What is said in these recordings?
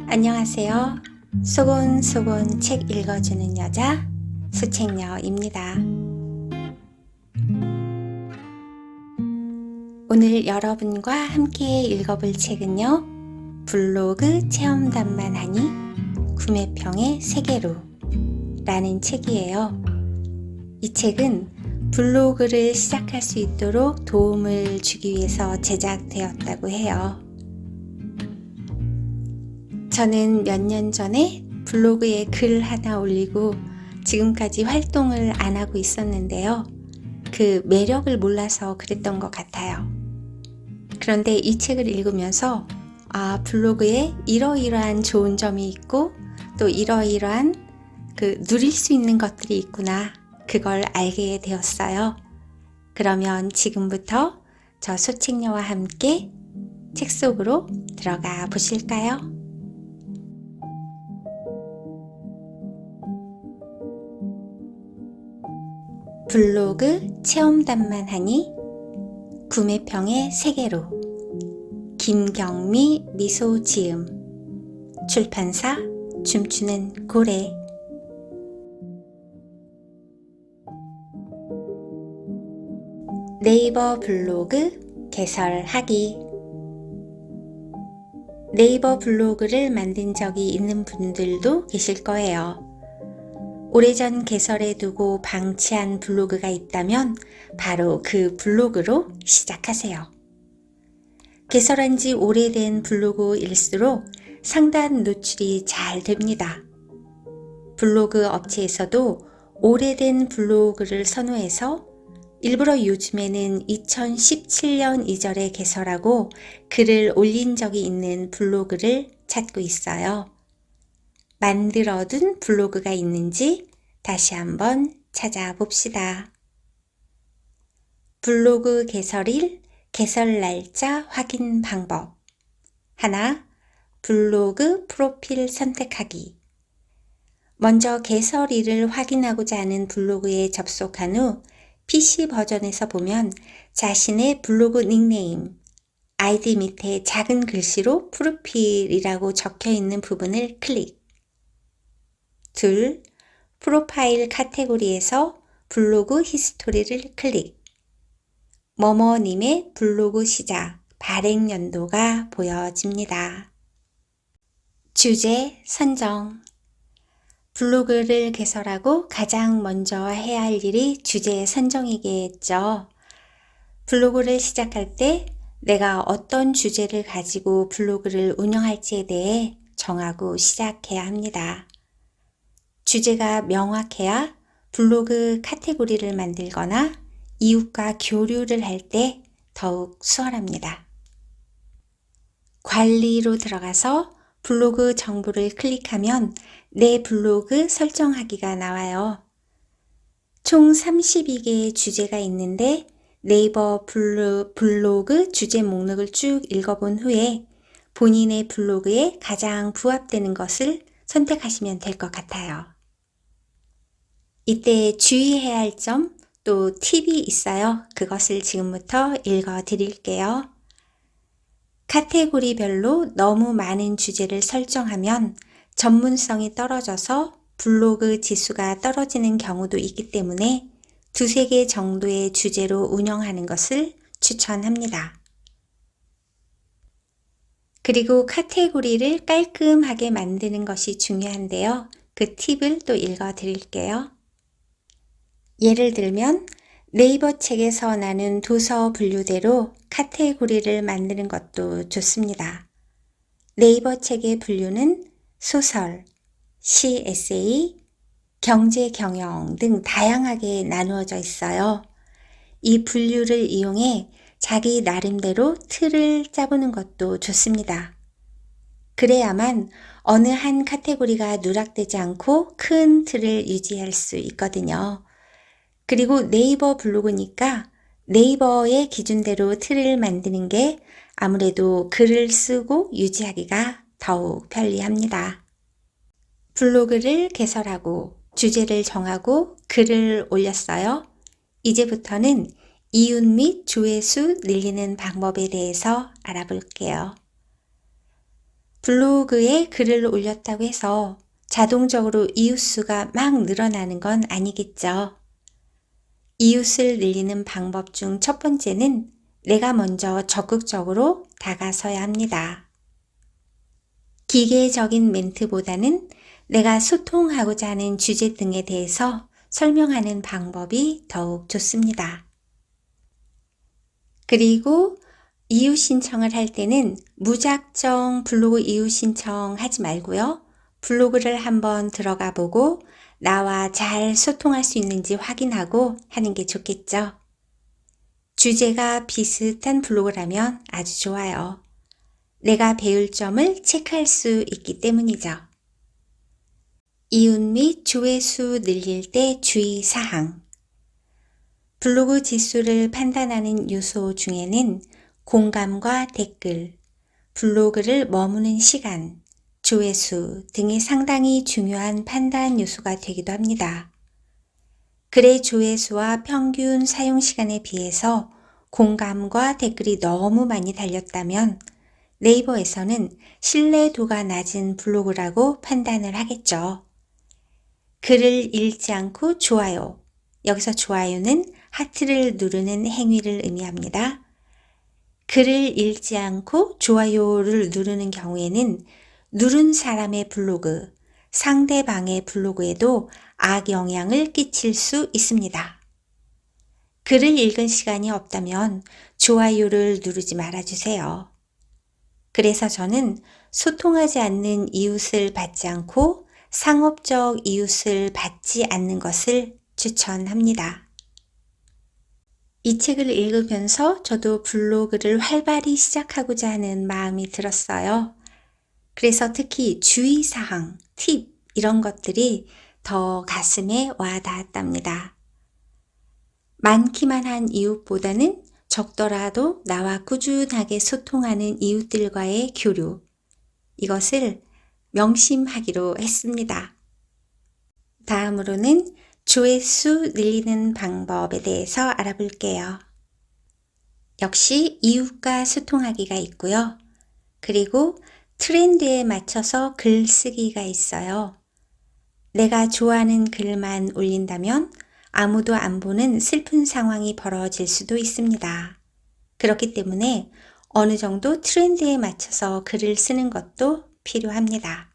안녕하세요. 소곤소곤 책 읽어주는 여자 수책녀입니다. 오늘 여러분과 함께 읽어볼 책은요, 블로그 체험단만 하니 구매평의 세계로 라는 책이에요. 이 책은 블로그를 시작할 수 있도록 도움을 주기 위해서 제작되었다고 해요. 저는 몇 년 전에 블로그에 글 하나 올리고 지금까지 활동을 안 하고 있었는데요. 그 매력을 몰라서 그랬던 것 같아요. 그런데 이 책을 읽으면서 블로그에 이러이러한 좋은 점이 있고 또 이러이러한 누릴 수 있는 것들이 있구나. 그걸 알게 되었어요. 그러면 지금부터 저 소책녀와 함께 책 속으로 들어가 보실까요? 블로그 체험단만 하니 구매평의 세계로 김경미 미소지음 출판사 춤추는 고래 네이버 블로그 개설하기 네이버 블로그를 만든 적이 있는 분들도 계실 거예요. 오래전 개설해 두고 방치한 블로그가 있다면 바로 그 블로그로 시작하세요. 개설한 지 오래된 블로그일수록 상단 노출이 잘 됩니다. 블로그 업체에서도 오래된 블로그를 선호해서 일부러 요즘에는 2017년 이전에 개설하고 글을 올린 적이 있는 블로그를 찾고 있어요. 만들어둔 블로그가 있는지 다시 한번 찾아봅시다. 블로그 개설일, 개설 날짜 확인 방법. 하나, 블로그 프로필 선택하기. 먼저 개설일을 확인하고자 하는 블로그에 접속한 후 PC 버전에서 보면 자신의 블로그 닉네임, 아이디 밑에 작은 글씨로 프로필이라고 적혀 있는 부분을 클릭. 둘, 프로파일 카테고리에서 블로그 히스토리를 클릭. 뭐뭐님의 블로그 시작, 발행 연도가 보여집니다. 주제 선정. 블로그를 개설하고 가장 먼저 해야 할 일이 주제 선정이겠죠. 블로그를 시작할 때 내가 어떤 주제를 가지고 블로그를 운영할지에 대해 정하고 시작해야 합니다. 주제가 명확해야 블로그 카테고리를 만들거나 이웃과 교류를 할 때 더욱 수월합니다. 관리로 들어가서 블로그 정보를 클릭하면 내 블로그 설정하기가 나와요. 총 32개의 주제가 있는데 네이버 블로그 주제 목록을 쭉 읽어본 후에 본인의 블로그에 가장 부합되는 것을 선택하시면 될 것 같아요. 이때 주의해야 할 점, 또 팁이 있어요. 그것을 지금부터 읽어 드릴게요. 카테고리별로 너무 많은 주제를 설정하면 전문성이 떨어져서 블로그 지수가 떨어지는 경우도 있기 때문에 두세 개 정도의 주제로 운영하는 것을 추천합니다. 그리고 카테고리를 깔끔하게 만드는 것이 중요한데요. 그 팁을 또 읽어 드릴게요. 예를 들면 네이버 책에서 나눈 도서 분류대로 카테고리를 만드는 것도 좋습니다. 네이버 책의 분류는 소설, 시, 에세이, 경제, 경영 등 다양하게 나누어져 있어요. 이 분류를 이용해 자기 나름대로 틀을 짜보는 것도 좋습니다. 그래야만 어느 한 카테고리가 누락되지 않고 큰 틀을 유지할 수 있거든요. 그리고 네이버 블로그니까 네이버의 기준대로 틀을 만드는 게 아무래도 글을 쓰고 유지하기가 더욱 편리합니다. 블로그를 개설하고 주제를 정하고 글을 올렸어요. 이제부터는 이웃 및 조회수 늘리는 방법에 대해서 알아볼게요. 블로그에 글을 올렸다고 해서 자동적으로 이웃 수가 막 늘어나는 건 아니겠죠. 이웃을 늘리는 방법 중 첫 번째는 내가 먼저 적극적으로 다가서야 합니다. 기계적인 멘트보다는 내가 소통하고자 하는 주제 등에 대해서 설명하는 방법이 더욱 좋습니다. 그리고 이웃 신청을 할 때는 무작정 블로그 이웃 신청하지 말고요. 블로그를 한번 들어가 보고 나와 잘 소통할 수 있는지 확인하고 하는 게 좋겠죠. 주제가 비슷한 블로그라면 아주 좋아요. 내가 배울 점을 체크할 수 있기 때문이죠. 이웃 및 조회수 늘릴 때 주의사항. 블로그 지수를 판단하는 요소 중에는 공감과 댓글, 블로그를 머무는 시간, 조회수 등이 상당히 중요한 판단 요소가 되기도 합니다. 글의 조회수와 평균 사용 시간에 비해서 공감과 댓글이 너무 많이 달렸다면 네이버에서는 신뢰도가 낮은 블로그라고 판단을 하겠죠. 글을 읽지 않고 좋아요. 여기서 좋아요는 하트를 누르는 행위를 의미합니다. 글을 읽지 않고 좋아요를 누르는 경우에는 누른 사람의 블로그, 상대방의 블로그에도 악영향을 끼칠 수 있습니다. 글을 읽은 시간이 없다면 좋아요를 누르지 말아주세요. 그래서 저는 소통하지 않는 이웃을 받지 않고 상업적 이웃을 받지 않는 것을 추천합니다. 이 책을 읽으면서 저도 블로그를 활발히 시작하고자 하는 마음이 들었어요. 그래서 특히 주의사항, 팁 이런 것들이 더 가슴에 와 닿았답니다. 많기만 한 이웃보다는 적더라도 나와 꾸준하게 소통하는 이웃들과의 교류, 이것을 명심하기로 했습니다. 다음으로는 조회수 늘리는 방법에 대해서 알아볼게요. 역시 이웃과 소통하기가 있고요. 그리고 트렌드에 맞춰서 글쓰기가 있어요. 내가 좋아하는 글만 올린다면 아무도 안 보는 슬픈 상황이 벌어질 수도 있습니다. 그렇기 때문에 어느 정도 트렌드에 맞춰서 글을 쓰는 것도 필요합니다.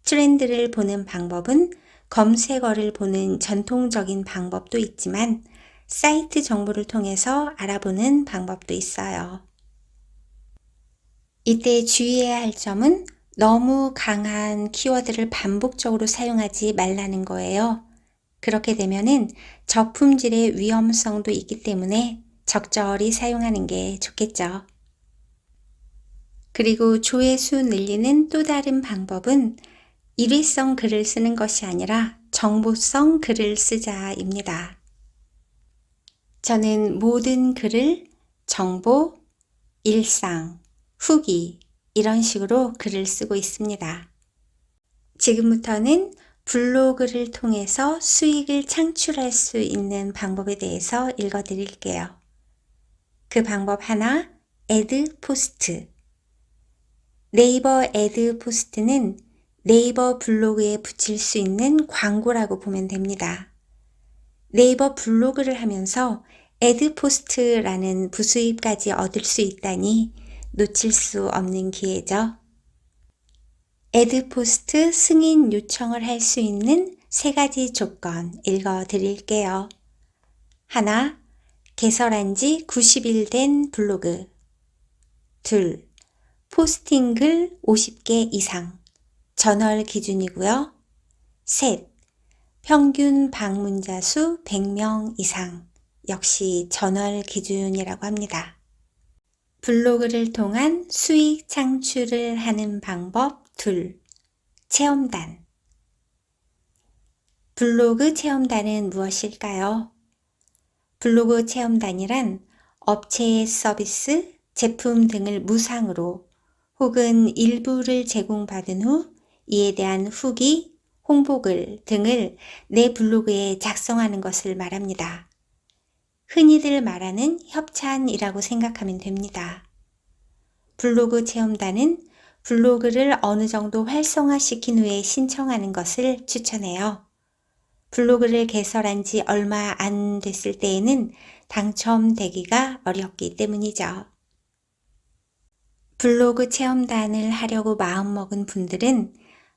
트렌드를 보는 방법은 검색어를 보는 전통적인 방법도 있지만 사이트 정보를 통해서 알아보는 방법도 있어요. 이때 주의해야 할 점은 너무 강한 키워드를 반복적으로 사용하지 말라는 거예요. 그렇게 되면은 저품질의 위험성도 있기 때문에 적절히 사용하는 게 좋겠죠. 그리고 조회수 늘리는 또 다른 방법은 일회성 글을 쓰는 것이 아니라 정보성 글을 쓰자입니다. 저는 모든 글을 정보, 일상, 후기 이런 식으로 글을 쓰고 있습니다. 지금부터는 블로그를 통해서 수익을 창출할 수 있는 방법에 대해서 읽어드릴게요. 그 방법 하나, 애드 포스트. 네이버 애드 포스트는 네이버 블로그에 붙일 수 있는 광고라고 보면 됩니다. 네이버 블로그를 하면서 애드 포스트라는 부수입까지 얻을 수 있다니 놓칠 수 없는 기회죠. 애드 포스트 승인 요청을 할 수 있는 3가지 조건 읽어 드릴게요. 하나, 개설한 지 90일 된 블로그. 둘, 포스팅 글 50개 이상. 전월 기준이고요. 셋, 평균 방문자 수 100명 이상. 역시 전월 기준이라고 합니다. 블로그를 통한 수익 창출을 하는 방법 둘, 체험단. 블로그 체험단은 무엇일까요? 블로그 체험단이란 업체의 서비스, 제품 등을 무상으로 혹은 일부를 제공받은 후 이에 대한 후기, 홍보글 등을 내 블로그에 작성하는 것을 말합니다. 흔히들 말하는 협찬이라고 생각하면 됩니다. 블로그 체험단은 블로그를 어느 정도 활성화시킨 후에 신청하는 것을 추천해요. 블로그를 개설한 지 얼마 안 됐을 때에는 당첨되기가 어렵기 때문이죠. 블로그 체험단을 하려고 마음먹은 분들은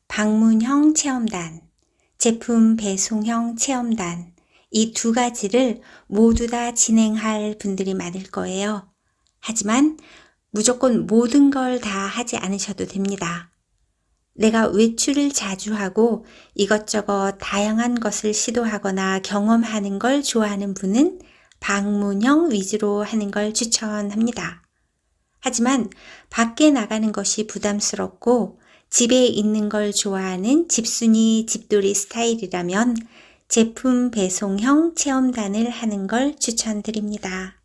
방문형 체험단, 제품 배송형 체험단, 이 두 가지를 모두 다 진행할 분들이 많을 거예요. 하지만 무조건 모든 걸 다 하지 않으셔도 됩니다. 내가 외출을 자주 하고 이것저것 다양한 것을 시도하거나 경험하는 걸 좋아하는 분은 방문형 위주로 하는 걸 추천합니다. 하지만 밖에 나가는 것이 부담스럽고 집에 있는 걸 좋아하는 집순이 집돌이 스타일이라면 제품 배송형 체험단을 하는 걸 추천드립니다.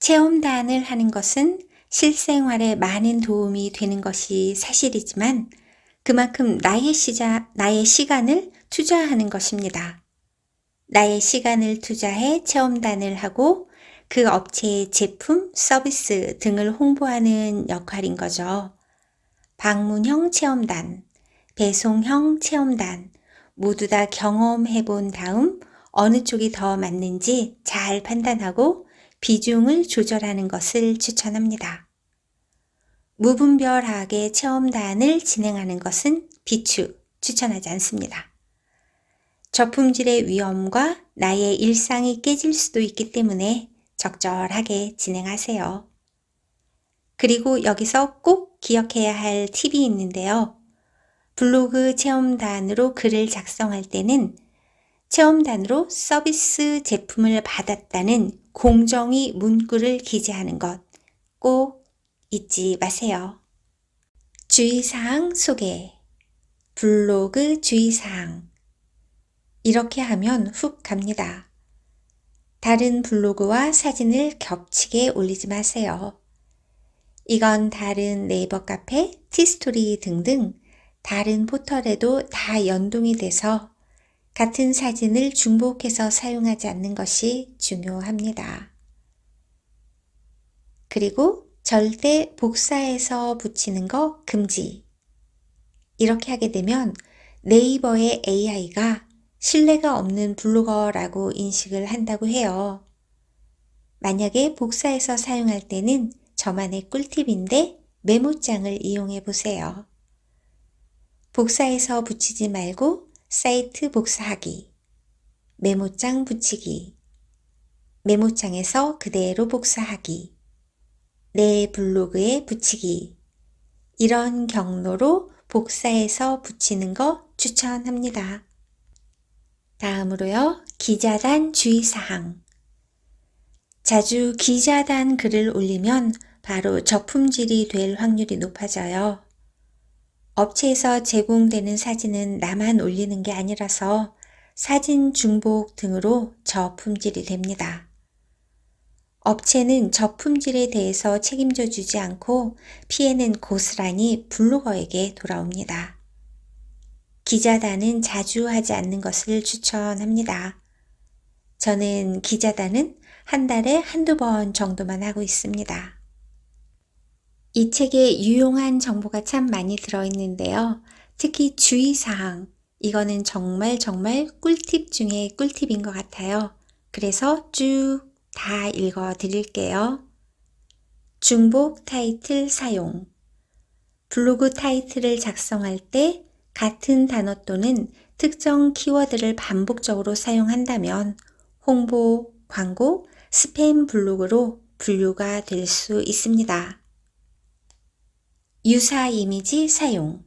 체험단을 하는 것은 실생활에 많은 도움이 되는 것이 사실이지만 그만큼 나의 시간을 투자하는 것입니다. 나의 시간을 투자해 체험단을 하고 그 업체의 제품, 서비스 등을 홍보하는 역할인 거죠. 방문형 체험단, 배송형 체험단 모두 다 경험해 본 다음 어느 쪽이 더 맞는지 잘 판단하고 비중을 조절하는 것을 추천합니다. 무분별하게 체험단을 진행하는 것은 비추, 추천하지 않습니다. 저품질의 위험과 나의 일상이 깨질 수도 있기 때문에 적절하게 진행하세요. 그리고 여기서 꼭 기억해야 할 팁이 있는데요. 블로그 체험단으로 글을 작성할 때는 체험단으로 서비스 제품을 받았다는 공정위 문구를 기재하는 것 꼭 잊지 마세요. 주의사항 소개. 블로그 주의사항. 이렇게 하면 훅 갑니다. 다른 블로그와 사진을 겹치게 올리지 마세요. 이건 다른 네이버 카페, 티스토리 등등 다른 포털에도 다 연동이 돼서 같은 사진을 중복해서 사용하지 않는 것이 중요합니다. 그리고 절대 복사해서 붙이는 거 금지. 이렇게 하게 되면 네이버의 AI가 신뢰가 없는 블로거라고 인식을 한다고 해요. 만약에 복사해서 사용할 때는 저만의 꿀팁인데 메모장을 이용해 보세요. 복사해서 붙이지 말고 사이트 복사하기, 메모장 붙이기, 메모장에서 그대로 복사하기, 내 블로그에 붙이기, 이런 경로로 복사해서 붙이는 거 추천합니다. 다음으로요, 기자단 주의사항. 자주 기자단 글을 올리면 바로 저품질이 될 확률이 높아져요. 업체에서 제공되는 사진은 나만 올리는 게 아니라서 사진 중복 등으로 저품질이 됩니다. 업체는 저품질에 대해서 책임져 주지 않고 피해는 고스란히 블로거에게 돌아옵니다. 기자단은 자주 하지 않는 것을 추천합니다. 저는 기자단은 한 달에 한두 번 정도만 하고 있습니다. 이 책에 유용한 정보가 참 많이 들어있는데요. 특히 주의사항, 이거는 정말 꿀팁 중에 꿀팁인 것 같아요. 그래서 쭉 다 읽어 드릴게요. 중복 타이틀 사용. 블로그 타이틀을 작성할 때 같은 단어 또는 특정 키워드를 반복적으로 사용한다면 홍보, 광고, 스팸 블로그로 분류가 될 수 있습니다. 유사 이미지 사용.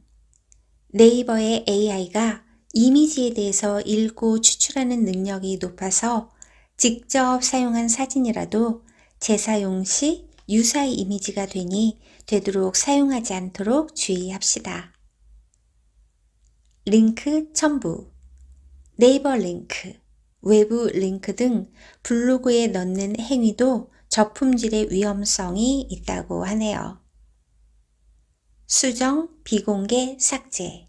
네이버의 AI가 이미지에 대해서 읽고 추출하는 능력이 높아서 직접 사용한 사진이라도 재사용 시 유사 이미지가 되니 되도록 사용하지 않도록 주의합시다. 링크 첨부. 네이버 링크, 외부 링크 등 블로그에 넣는 행위도 저품질의 위험성이 있다고 하네요. 수정, 비공개, 삭제.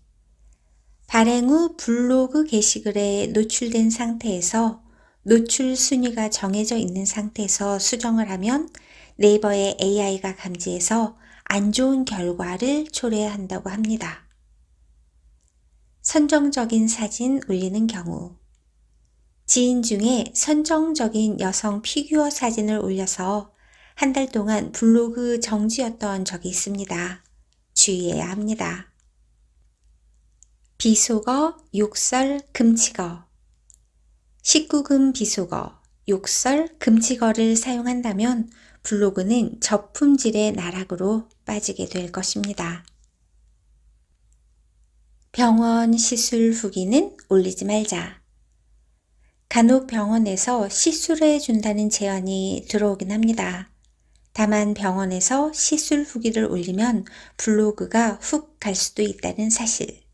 발행 후 블로그 게시글에 노출된 상태에서 노출 순위가 정해져 있는 상태에서 수정을 하면 네이버의 AI가 감지해서 안 좋은 결과를 초래한다고 합니다. 선정적인 사진 올리는 경우 지인 중에 선정적인 여성 피규어 사진을 올려서 한 달 동안 블로그 정지였던 적이 있습니다. 주의해야 합니다. 비속어, 욕설, 금치어 19금 비속어, 욕설, 금치어를 사용한다면 블로그는 저품질의 나락으로 빠지게 될 것입니다. 병원 시술 후기는 올리지 말자. 간혹 병원에서 시술해 준다는 제안이 들어오긴 합니다. 다만 병원에서 시술 후기를 올리면 블로그가 훅 갈 수도 있다는 사실.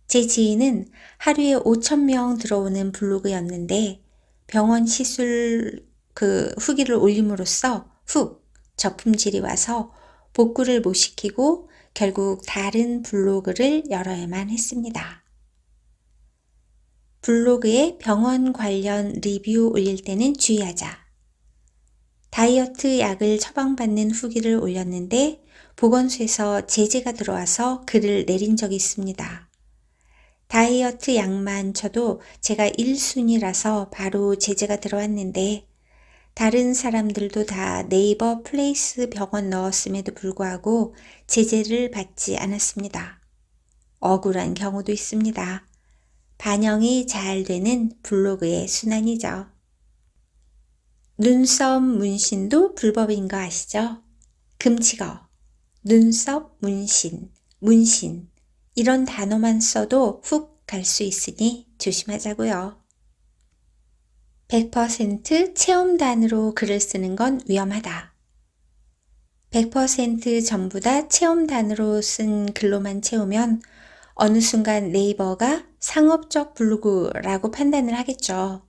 제 지인은 하루에 5,000명 들어오는 블로그였는데 병원 시술 후기를 올림으로써 훅 저품질이 와서 복구를 못 시키고 결국 다른 블로그를 열어야만 했습니다. 블로그에 병원 관련 리뷰 올릴 때는 주의하자. 다이어트 약을 처방받는 후기를 올렸는데 보건소에서 제재가 들어와서 글을 내린 적이 있습니다. 다이어트 약만 쳐도 제가 1순위라서 바로 제재가 들어왔는데 다른 사람들도 다 네이버 플레이스 병원 넣었음에도 불구하고 제재를 받지 않았습니다. 억울한 경우도 있습니다. 반영이 잘 되는 블로그의 순환이죠. 눈썹 문신도 불법인 거 아시죠? 금치어, 눈썹 문신, 문신 이런 단어만 써도 훅 갈 수 있으니 조심하자고요. 100% 체험단으로 글을 쓰는 건 위험하다. 100% 전부 다 체험단으로 쓴 글로만 채우면 어느 순간 네이버가 상업적 블로그라고 판단을 하겠죠.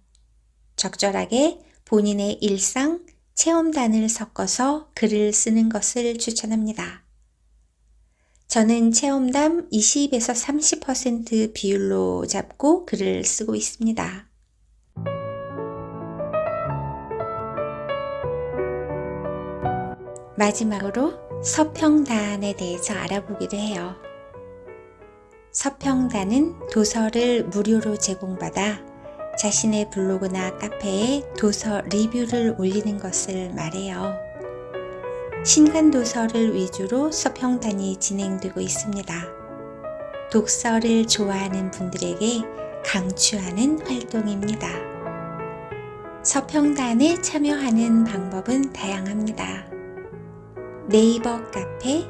적절하게 본인의 일상, 체험단을 섞어서 글을 쓰는 것을 추천합니다. 저는 체험담 20에서 30% 비율로 잡고 글을 쓰고 있습니다. 마지막으로 서평단에 대해서 알아보기로 해요. 서평단은 도서를 무료로 제공받아 자신의 블로그나 카페에 도서 리뷰를 올리는 것을 말해요. 신간 도서를 위주로 서평단이 진행되고 있습니다. 독서를 좋아하는 분들에게 강추하는 활동입니다. 서평단에 참여하는 방법은 다양합니다. 네이버 카페,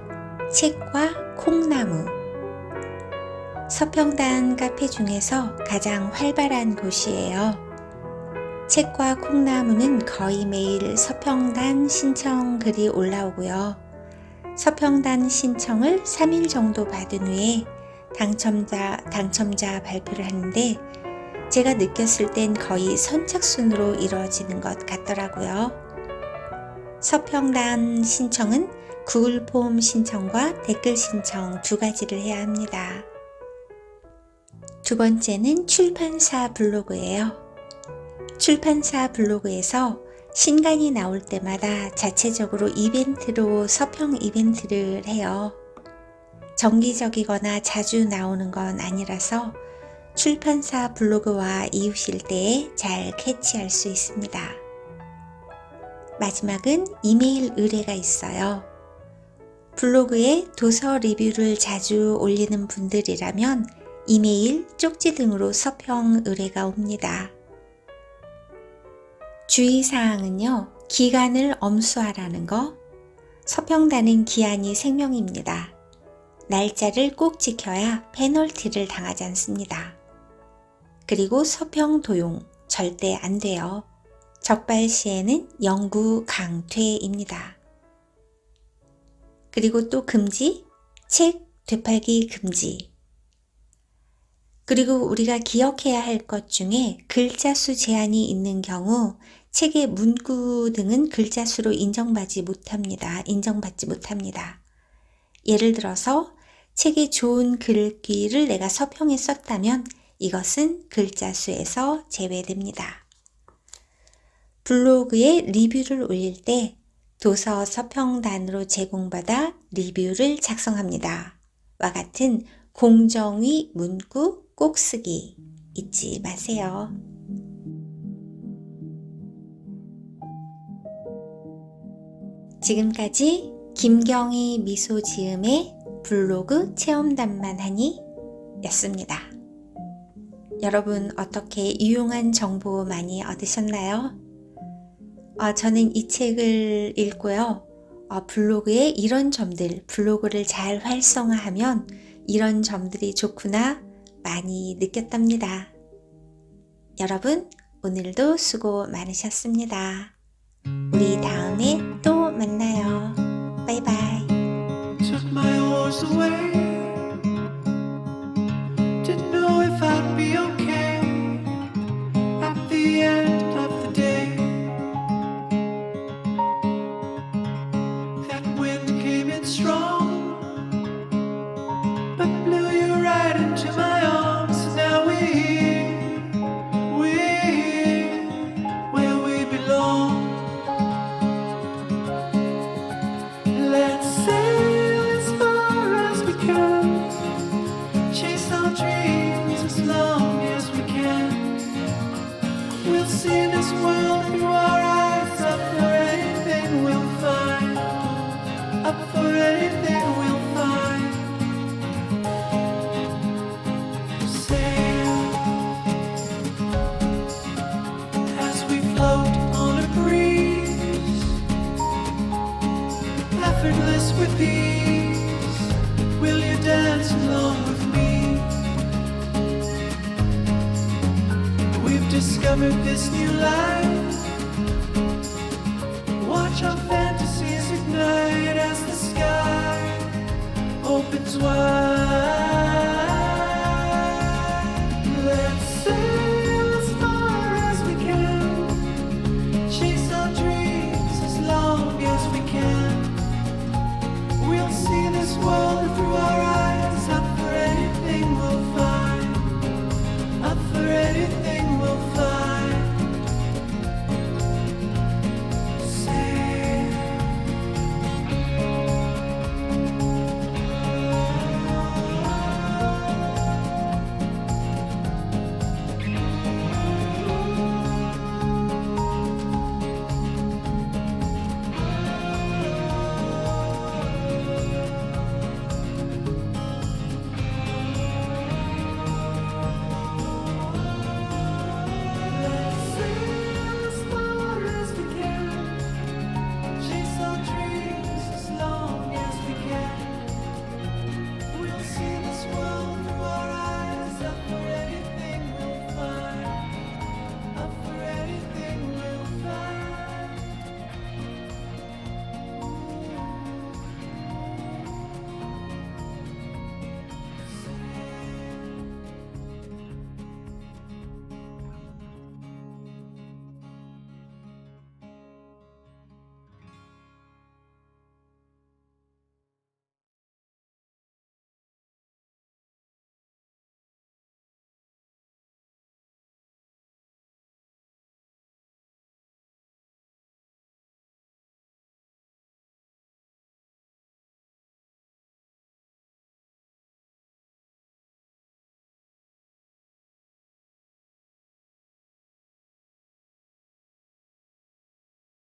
책과 콩나무 서평단 카페 중에서 가장 활발한 곳이에요. 책과 콩나무는 거의 매일 서평단 신청 글이 올라오고요. 서평단 신청을 3일 정도 받은 후에 당첨자 발표를 하는데 제가 느꼈을 땐 거의 선착순으로 이루어지는 것 같더라고요. 서평단 신청은 구글 폼 신청과 댓글 신청 두 가지를 해야 합니다. 두 번째는 출판사 블로그예요. 출판사 블로그에서 신간이 나올 때마다 자체적으로 이벤트로 서평 이벤트를 해요. 정기적이거나 자주 나오는 건 아니라서 출판사 블로그와 이웃일 때에 잘 캐치할 수 있습니다. 마지막은 이메일 의뢰가 있어요. 블로그에 도서 리뷰를 자주 올리는 분들이라면 이메일, 쪽지 등으로 서평 의뢰가 옵니다. 주의사항은요, 기간을 엄수하라는 거, 서평단은 기한이 생명입니다. 날짜를 꼭 지켜야 페널티를 당하지 않습니다. 그리고 서평 도용 절대 안 돼요. 적발 시에는 영구 강퇴입니다. 그리고 또 금지, 책 되팔기 금지. 그리고 우리가 기억해야 할 것 중에 글자 수 제한이 있는 경우 책의 문구 등은 글자 수로 인정받지 못합니다. 예를 들어서 책의 좋은 글귀를 내가 서평에 썼다면 이것은 글자 수에서 제외됩니다. 블로그에 리뷰를 올릴 때 도서 서평단으로 제공받아 리뷰를 작성합니다. 와 같은 공정위 문구 꼭 쓰기 잊지 마세요. 지금까지 김경희 미소 지음의 블로그 체험담만 하니 였습니다. 여러분 어떻게 유용한 정보 많이 얻으셨나요? 저는 이 책을 읽고요. 블로그에 이런 점들, 블로그를 잘 활성화하면 이런 점들이 좋구나 많이 느꼈답니다. 여러분 오늘도 수고 많으셨습니다. 우리 다음에 또 만나요. 바이바이. Took my horse away. Didn't know if I'd be okay at the end of the day. That wind came in strong, but blew you right into my arms. Now we're here where we belong. Let's sail as far as we can, chase our dreams as long as we can. We'll see this world through our eyes, up for anything we'll find, up for anything we'll find. Sail as we float on a breeze, effortless with ease. Will you dance along with me? We've discovered this new life. Watch our fantasies ignite as the sky opens wide.